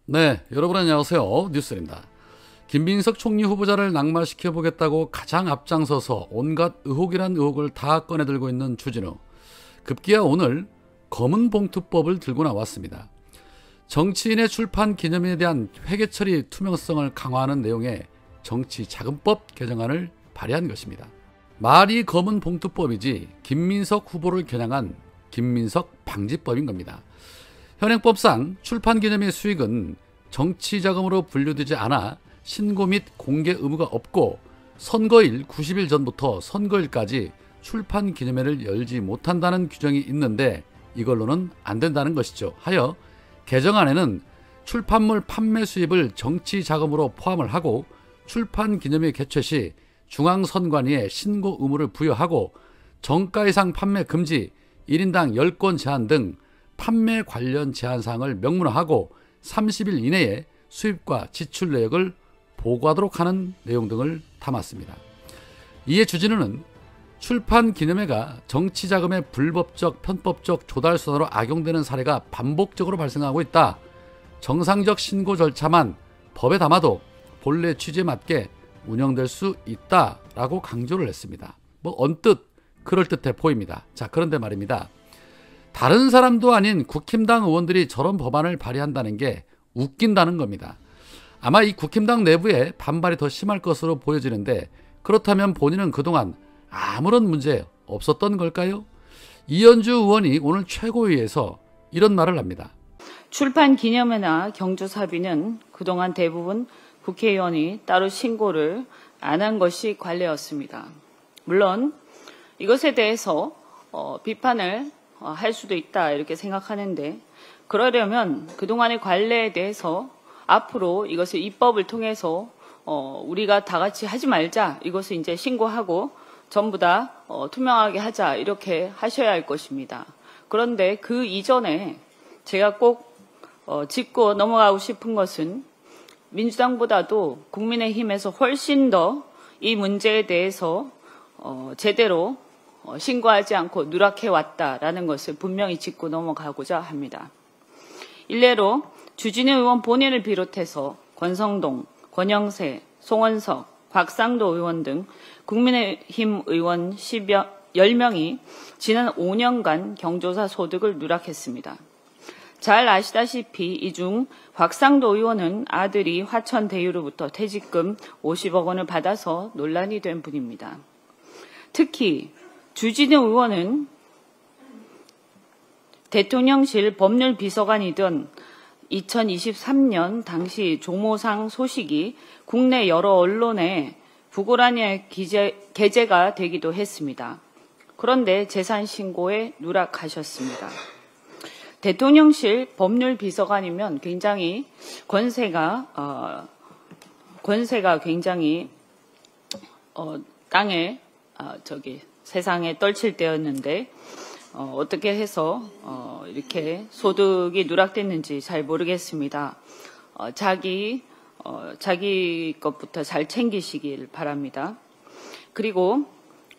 네, 여러분 안녕하세요. 뉴스입니다. 김민석 총리 후보자를 낙마시켜보겠다고 가장 앞장서서 온갖 의혹이란 의혹을 다 꺼내들고 있는 주진우. 급기야 오늘 검은봉투법을 들고 나왔습니다. 정치인의 출판 기념에 대한 회계처리 투명성을 강화하는 내용의 정치자금법 개정안을 발의한 것입니다. 말이 검은봉투법이지 김민석 후보를 겨냥한 김민석 방지법인 겁니다. 현행법상 출판기념의 수익은 정치자금으로 분류되지 않아 신고 및 공개 의무가 없고 선거일 90일 전부터 선거일까지 출판기념회를 열지 못한다는 규정이 있는데 이걸로는 안 된다는 것이죠. 하여 개정안에는 출판물 판매 수입을 정치자금으로 포함을 하고 출판기념회 개최 시 중앙선관위에 신고 의무를 부여하고 정가 이상 판매 금지, 1인당 10권 제한 등 판매 관련 제한사항을 명문화하고 30일 이내에 수입과 지출 내역을 보고하도록 하는 내용 등을 담았습니다. 이에 주진우는 출판기념회가 정치자금의 불법적, 편법적 조달수단으로 악용되는 사례가 반복적으로 발생하고 있다. 정상적 신고 절차만 법에 담아도 본래 취지에 맞게 운영될 수 있다라고 강조를 했습니다. 언뜻 그럴듯해 보입니다. 자, 그런데 말입니다. 다른 사람도 아닌 국힘당 의원들이 저런 법안을 발의한다는 게 웃긴다는 겁니다. 아마 이 국힘당 내부에 반발이 더 심할 것으로 보여지는데 그렇다면 본인은 그동안 아무런 문제 없었던 걸까요? 이현주 의원이 오늘 최고위에서 이런 말을 합니다. 출판 기념회나 경조사비는 그동안 대부분 국회의원이 따로 신고를 안 한 것이 관례였습니다. 물론 이것에 대해서 비판을 할 수도 있다 이렇게 생각하는데 그러려면 그동안의 관례에 대해서 앞으로 이것을 입법을 통해서 우리가 다 같이 하지 말자, 이것을 이제 신고하고 전부 다 투명하게 하자 이렇게 하셔야 할 것입니다. 그런데 그 이전에 제가 꼭 짚고 넘어가고 싶은 것은 민주당보다도 국민의힘에서 훨씬 더 이 문제에 대해서 제대로 신고하지 않고 누락해왔다라는 것을 분명히 짚고 넘어가고자 합니다. 일례로 주진우 의원 본인을 비롯해서 권성동, 권영세, 송원석, 곽상도 의원 등 국민의힘 의원 10명이 지난 5년간 경조사 소득을 누락했습니다. 잘 아시다시피 이 중 곽상도 의원은 아들이 화천 대유로부터 퇴직금 50억 원을 받아서 논란이 된 분입니다. 특히 주진우 의원은 대통령실 법률비서관이던 2023년 당시 조모상 소식이 국내 여러 언론에 부고란에 게재가 되기도 했습니다. 그런데 재산 신고에 누락하셨습니다. 대통령실 법률비서관이면 굉장히 권세가 굉장히 땅에 세상에 떨칠 때였는데 어떻게 해서 이렇게 소득이 누락됐는지 잘 모르겠습니다. 자기 것부터 잘 챙기시길 바랍니다. 그리고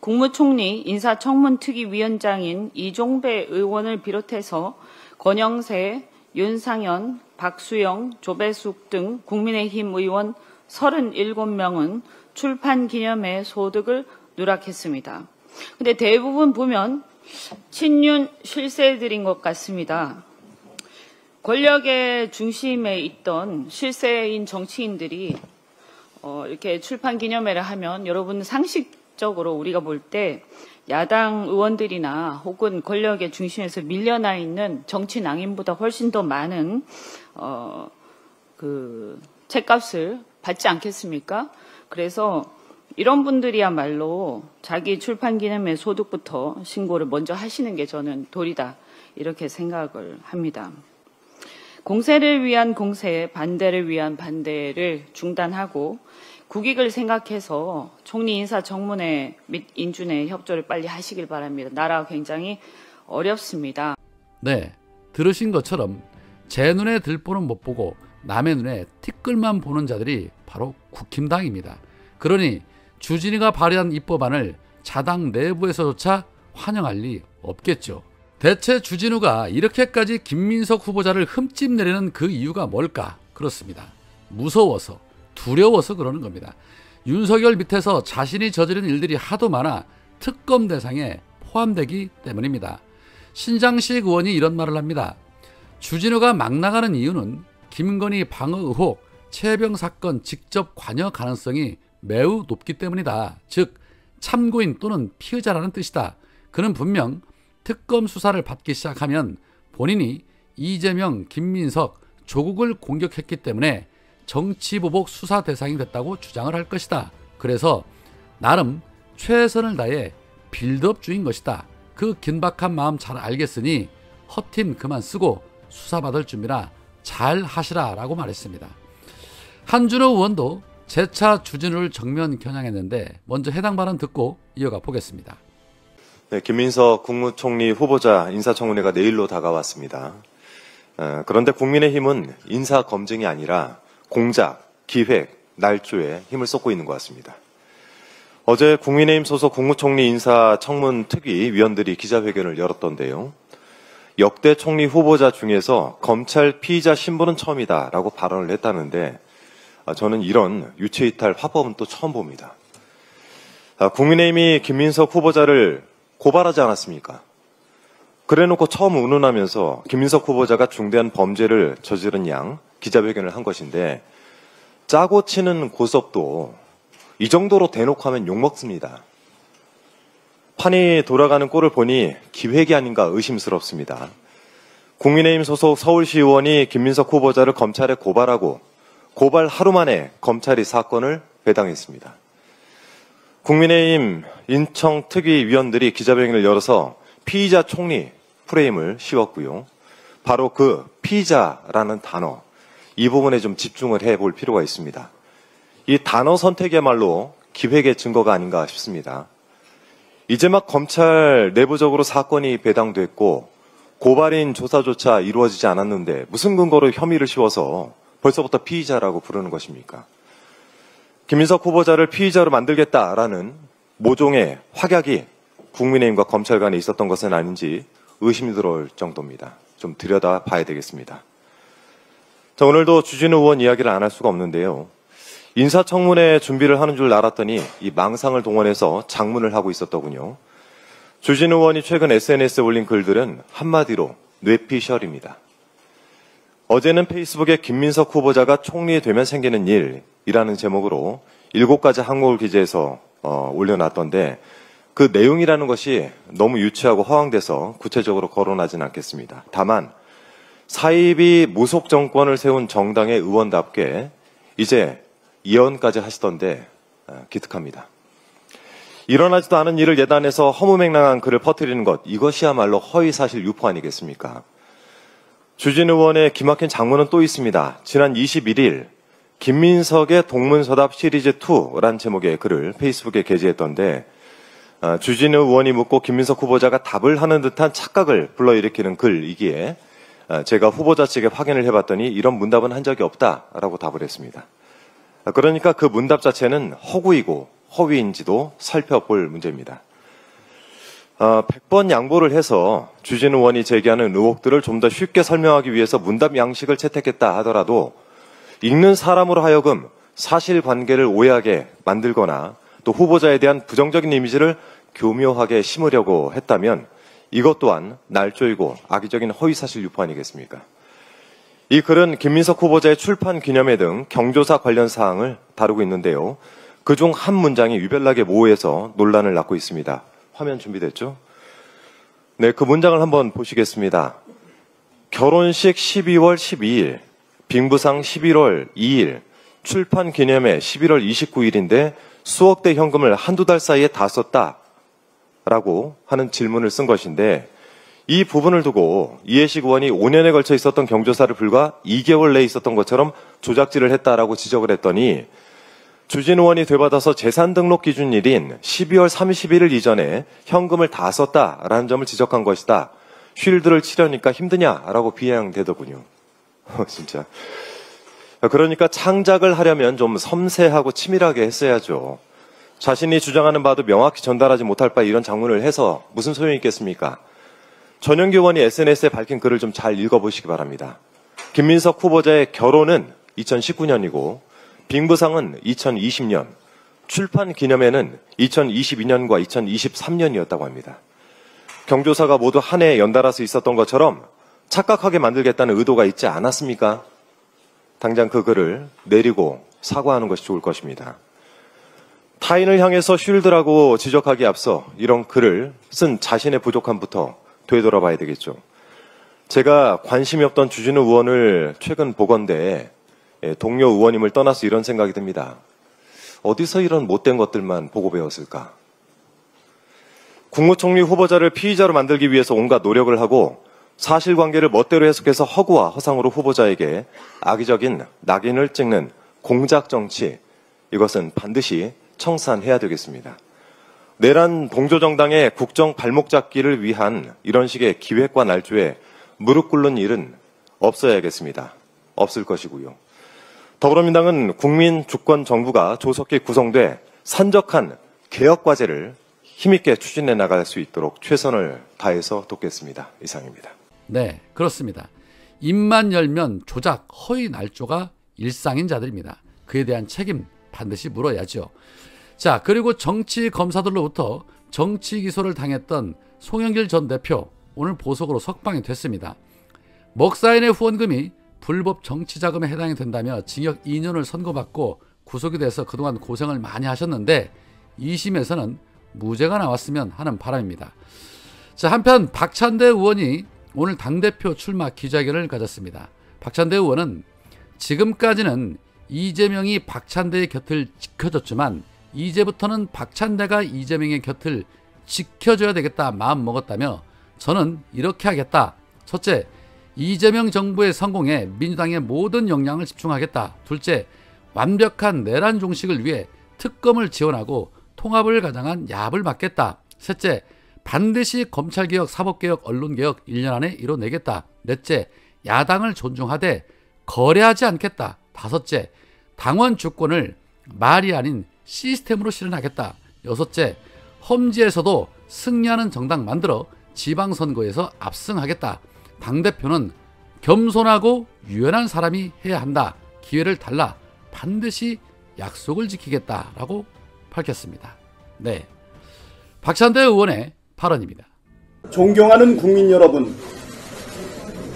국무총리 인사청문특위위원장인 이종배 의원을 비롯해서 권영세, 윤상현, 박수영, 조배숙 등 국민의힘 의원 37명은 출판기념회 소득을 누락했습니다. 근데 대부분 보면 친윤 실세들인 것 같습니다. 권력의 중심에 있던 실세인 정치인들이 이렇게 출판기념회를 하면 여러분 상식적으로 우리가 볼 때 야당 의원들이나 혹은 권력의 중심에서 밀려나 있는 정치 낭인보다 훨씬 더 많은 책값을 받지 않겠습니까? 그래서 이런 분들이야말로 자기 출판기념회 소득부터 신고를 먼저 하시는 게 저는 도리다 이렇게 생각을 합니다. 공세를 위한 공세, 반대를 위한 반대를 중단하고 국익을 생각해서 총리 인사청문회 및 인준회 협조를 빨리 하시길 바랍니다. 나라가 굉장히 어렵습니다. 네, 들으신 것처럼 제 눈에 들보는 못 보고 남의 눈에 티끌만 보는 자들이 바로 국힘당입니다. 그러니 주진우가 발의한 입법안을 자당 내부에서조차 환영할 리 없겠죠. 대체 주진우가 이렇게까지 김민석 후보자를 흠집내려는 그 이유가 뭘까? 그렇습니다. 무서워서, 두려워서 그러는 겁니다. 윤석열 밑에서 자신이 저지른 일들이 하도 많아 특검 대상에 포함되기 때문입니다. 신장식 의원이 이런 말을 합니다. 주진우가 막 나가는 이유는 김건희 방어 의혹, 최혜병 사건 직접 관여 가능성이 매우 높기 때문이다. 즉 참고인 또는 피의자라는 뜻이다. 그는 분명 특검 수사를 받기 시작하면 본인이 이재명, 김민석, 조국을 공격했기 때문에 정치보복 수사 대상이 됐다고 주장을 할 것이다. 그래서 나름 최선을 다해 빌드업주인 것이다. 그 긴박한 마음 잘 알겠으니 헛팀 그만 쓰고 수사받을 준비나 잘 하시라 라고 말했습니다. 한준호 의원도 재차 주진우를 정면 겨냥했는데 먼저 해당 발언 듣고 이어가 보겠습니다. 네, 김민석 국무총리 후보자 인사청문회가 내일로 다가왔습니다. 그런데 국민의힘은 인사검증이 아니라 공작, 기획, 날조에 힘을 쏟고 있는 것 같습니다. 어제 국민의힘 소속 국무총리 인사청문 특위 위원들이 기자회견을 열었던데요. 역대 총리 후보자 중에서 검찰 피의자 신분은 처음이다라고 발언을 했다는데 저는 이런 유체이탈 화법은 또 처음 봅니다. 국민의힘이 김민석 후보자를 고발하지 않았습니까? 그래놓고 처음 운운하면서 김민석 후보자가 중대한 범죄를 저지른 양 기자회견을 한 것인데 짜고 치는 고섭도 이 정도로 대놓고 하면 욕먹습니다. 판이 돌아가는 꼴을 보니 기획이 아닌가 의심스럽습니다. 국민의힘 소속 서울시 의원이 김민석 후보자를 검찰에 고발하고 고발 하루 만에 검찰이 사건을 배당했습니다. 국민의힘 인청특위 위원들이 기자회견을 열어서 피의자 총리 프레임을 씌웠고요. 바로 그 피의자라는 단어, 이 부분에 좀 집중을 해볼 필요가 있습니다. 이 단어 선택이야말로 기획의 증거가 아닌가 싶습니다. 이제 막 검찰 내부적으로 사건이 배당됐고 고발인 조사조차 이루어지지 않았는데 무슨 근거로 혐의를 씌워서 벌써부터 피의자라고 부르는 것입니까? 김민석 후보자를 피의자로 만들겠다라는 모종의 확약이 국민의힘과 검찰 간에 있었던 것은 아닌지 의심이 들어올 정도입니다. 좀 들여다봐야 되겠습니다. 자, 오늘도 주진우 의원 이야기를 안 할 수가 없는데요. 인사청문회 준비를 하는 줄 알았더니 이 망상을 동원해서 장문을 하고 있었더군요. 주진우 의원이 최근 SNS에 올린 글들은 한마디로 뇌피셜입니다. 어제는 페이스북에 김민석 후보자가 총리 되면 생기는 일이라는 제목으로 7가지 항목을 기재해서 올려놨던데 그 내용이라는 것이 너무 유치하고 허황돼서 구체적으로 거론하진 않겠습니다. 다만 사입이 무속 정권을 세운 정당의 의원답게 이제 예언까지 하시던데 기특합니다. 일어나지도 않은 일을 예단해서 허무맹랑한 글을 퍼뜨리는 것, 이것이야말로 허위사실 유포 아니겠습니까? 주진우 의원의 기막힌 장문은 또 있습니다. 지난 21일 김민석의 동문서답 시리즈 2라는 제목의 글을 페이스북에 게재했던데 주진우 의원이 묻고 김민석 후보자가 답을 하는 듯한 착각을 불러일으키는 글이기에 제가 후보자 측에 확인을 해봤더니 이런 문답은 한 적이 없다라고 답을 했습니다. 그러니까 그 문답 자체는 허구이고 허위인지도 살펴볼 문제입니다. 100번 양보를 해서 주진우 의원이 제기하는 의혹들을 좀 더 쉽게 설명하기 위해서 문답 양식을 채택했다 하더라도 읽는 사람으로 하여금 사실관계를 오해하게 만들거나 또 후보자에 대한 부정적인 이미지를 교묘하게 심으려고 했다면 이것 또한 날조이고 악의적인 허위사실 유포 아니겠습니까? 이 글은 김민석 후보자의 출판 기념회 등 경조사 관련 사항을 다루고 있는데요. 그중 한 문장이 유별나게 모호해서 논란을 낳고 있습니다. 화면 준비됐죠? 네, 그 문장을 한번 보시겠습니다. 결혼식 12월 12일, 빙부상 11월 2일, 출판 기념회 11월 29일인데 수억 대 현금을 한두 달 사이에 다 썼다라고 하는 질문을 쓴 것인데 이 부분을 두고 이해식 의원이 5년에 걸쳐 있었던 경조사를 불과 2개월 내에 있었던 것처럼 조작질을 했다라고 지적을 했더니 주진우 의원이 되받아서 재산 등록 기준일인 12월 31일 이전에 현금을 다 썼다라는 점을 지적한 것이다. 쉴드를 치려니까 힘드냐라고 비아냥대더군요. 진짜. 그러니까 창작을 하려면 좀 섬세하고 치밀하게 했어야죠. 자신이 주장하는 바도 명확히 전달하지 못할 바에 이런 장문을 해서 무슨 소용이 있겠습니까? 전영기 의원이 SNS에 밝힌 글을 좀 잘 읽어보시기 바랍니다. 김민석 후보자의 결혼은 2019년이고 빙부상은 2020년, 출판 기념회는 2022년과 2023년이었다고 합니다. 경조사가 모두 한 해에 연달아서 있었던 것처럼 착각하게 만들겠다는 의도가 있지 않았습니까? 당장 그 글을 내리고 사과하는 것이 좋을 것입니다. 타인을 향해서 쉴드라고 지적하기에 앞서 이런 글을 쓴 자신의 부족함부터 되돌아봐야 되겠죠. 제가 관심이 없던 주진우 의원을 최근 보건대에 동료 의원님을 떠나서 이런 생각이 듭니다. 어디서 이런 못된 것들만 보고 배웠을까? 국무총리 후보자를 피의자로 만들기 위해서 온갖 노력을 하고 사실관계를 멋대로 해석해서 허구와 허상으로 후보자에게 악의적인 낙인을 찍는 공작정치, 이것은 반드시 청산해야 되겠습니다. 내란 동조정당의 국정 발목 잡기를 위한 이런 식의 기획과 날조에 무릎 꿇는 일은 없어야겠습니다. 없을 것이고요. 더불어민당은 국민 주권 정부가 조속히 구성돼 산적한 개혁 과제를 힘있게 추진해 나갈 수 있도록 최선을 다해서 돕겠습니다. 이상입니다. 네, 그렇습니다. 입만 열면 조작, 허위 날조가 일상인 자들입니다. 그에 대한 책임 반드시 물어야죠. 자, 그리고 정치 검사들로부터 정치 기소를 당했던 송영길 전 대표, 오늘 보석으로 석방이 됐습니다. 먹사인의 후원금이 불법 정치 자금에 해당이 된다며 징역 2년을 선고받고 구속이 돼서 그동안 고생을 많이 하셨는데 2심에서는 무죄가 나왔으면 하는 바람입니다. 자, 한편 박찬대 의원이 오늘 당대표 출마 기자회견을 가졌습니다. 박찬대 의원은 지금까지는 이재명이 박찬대의 곁을 지켜줬지만 이제부터는 박찬대가 이재명의 곁을 지켜줘야 되겠다 마음먹었다며 저는 이렇게 하겠다. 첫째, 이재명 정부의 성공에 민주당의 모든 역량을 집중하겠다. 둘째, 완벽한 내란 종식을 위해 특검을 지원하고 통합을 가장한 야합을 막겠다. 셋째, 반드시 검찰개혁, 사법개혁, 언론개혁 1년 안에 이뤄내겠다. 넷째, 야당을 존중하되 거래하지 않겠다. 다섯째, 당원 주권을 말이 아닌 시스템으로 실현하겠다. 여섯째, 험지에서도 승리하는 정당 만들어 지방선거에서 압승하겠다. 당대표는 겸손하고 유연한 사람이 해야 한다. 기회를 달라 반드시 약속을 지키겠다라고 밝혔습니다. 네, 박찬대 의원의 발언입니다. 존경하는 국민 여러분,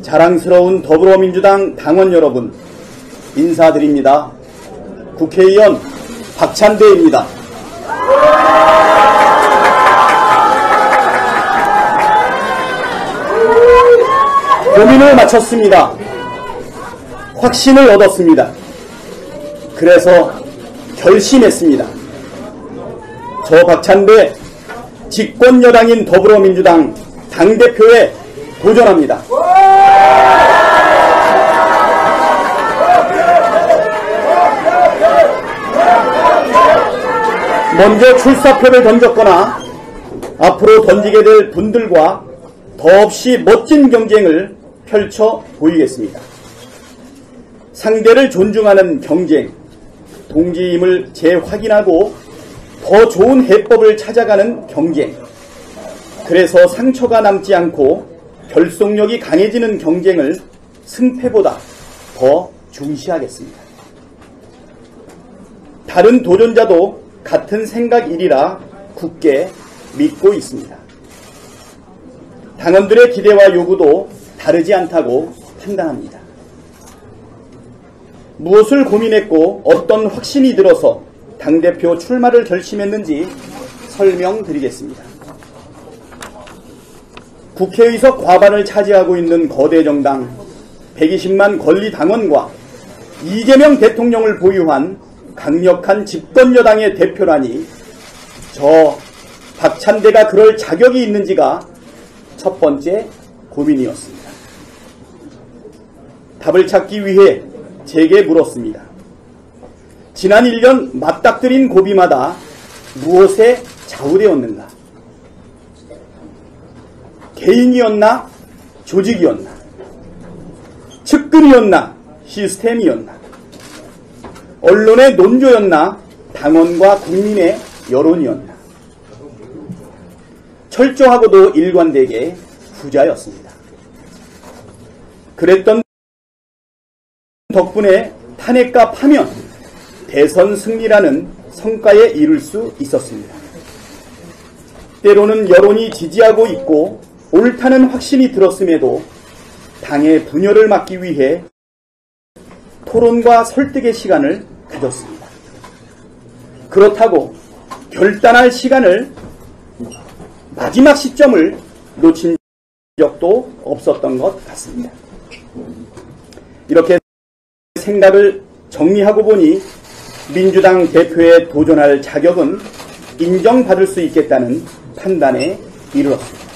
자랑스러운 더불어민주당 당원 여러분, 인사드립니다. 국회의원 박찬대입니다. 고민을 마쳤습니다. 확신을 얻었습니다. 그래서 결심했습니다. 저 박찬대 집권여당인 더불어민주당 당대표에 도전합니다. 먼저 출사표를 던졌거나 앞으로 던지게 될 분들과 더없이 멋진 경쟁을 펼쳐 보이겠습니다. 상대를 존중하는 경쟁, 동지임을 재확인하고 더 좋은 해법을 찾아가는 경쟁, 그래서 상처가 남지 않고 결속력이 강해지는 경쟁을 승패보다 더 중시하겠습니다. 다른 도전자도 같은 생각이리라 굳게 믿고 있습니다. 당원들의 기대와 요구도 다르지 않다고 판단합니다. 무엇을 고민했고 어떤 확신이 들어서 당대표 출마를 결심했는지 설명드리겠습니다. 국회의석 과반을 차지하고 있는 거대 정당 120만 권리 당원과 이재명 대통령을 보유한 강력한 집권여당의 대표라니 저 박찬대가 그럴 자격이 있는지가 첫 번째 고민이었습니다. 답을 찾기 위해 제게 물었습니다. 지난 1년 맞닥뜨린 고비마다 무엇에 좌우되었는가? 개인이었나? 조직이었나? 측근이었나? 시스템이었나? 언론의 논조였나? 당원과 국민의 여론이었나? 철저하고도 일관되게 후자였습니다. 그랬던 덕분에 탄핵과 파면, 대선 승리라는 성과에 이를 수 있었습니다. 때로는 여론이 지지하고 있고 옳다는 확신이 들었음에도 당의 분열을 막기 위해 토론과 설득의 시간을 가졌습니다. 그렇다고 결단할 시간을, 마지막 시점을 놓친 적도 없었던 것 같습니다. 이렇게 생각을 정리하고 보니 민주당 대표에 도전할 자격은 인정받을 수 있겠다는 판단에 이르렀습니다.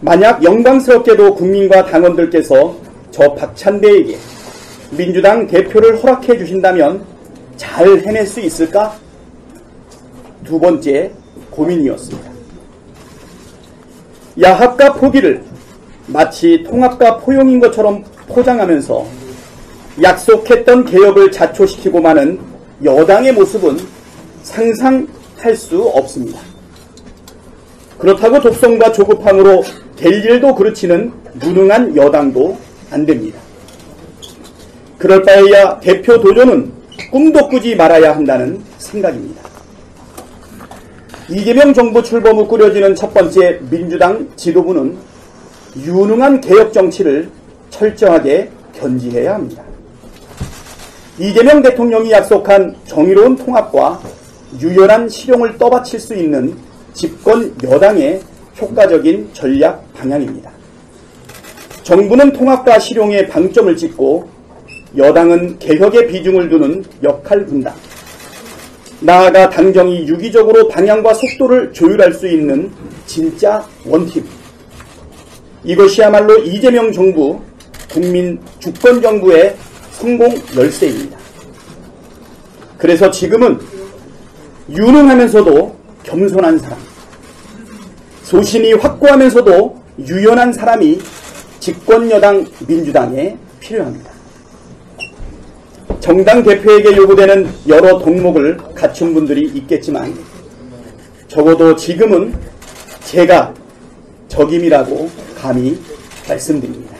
만약 영광스럽게도 국민과 당원들께서 저 박찬대에게 민주당 대표를 허락해 주신다면 잘 해낼 수 있을까? 두 번째 고민이었습니다. 야합과 포기를 마치 통합과 포용인 것처럼 포장하면서 약속했던 개혁을 자초시키고 마는 여당의 모습은 상상할 수 없습니다. 그렇다고 독성과 조급함으로 될 일도 그르치는 무능한 여당도 안 됩니다. 그럴 바에야 대표 도전은 꿈도 꾸지 말아야 한다는 생각입니다. 이재명 정부 출범 후 꾸려지는 첫 번째 민주당 지도부는 유능한 개혁 정치를 철저하게 견지해야 합니다. 이재명 대통령이 약속한 정의로운 통합과 유연한 실용을 떠받칠 수 있는 집권 여당의 효과적인 전략 방향입니다. 정부는 통합과 실용에 방점을 찍고 여당은 개혁에 비중을 두는 역할 분담, 나아가 당정이 유기적으로 방향과 속도를 조율할 수 있는 진짜 원팀, 이것이야말로 이재명 정부, 국민 주권 정부의 성공 열쇠입니다. 그래서 지금은 유능하면서도 겸손한 사람, 소신이 확고하면서도 유연한 사람이 집권여당 민주당에 필요합니다. 정당 대표에게 요구되는 여러 덕목을 갖춘 분들이 있겠지만 적어도 지금은 제가 적임이라고 감히 말씀드립니다.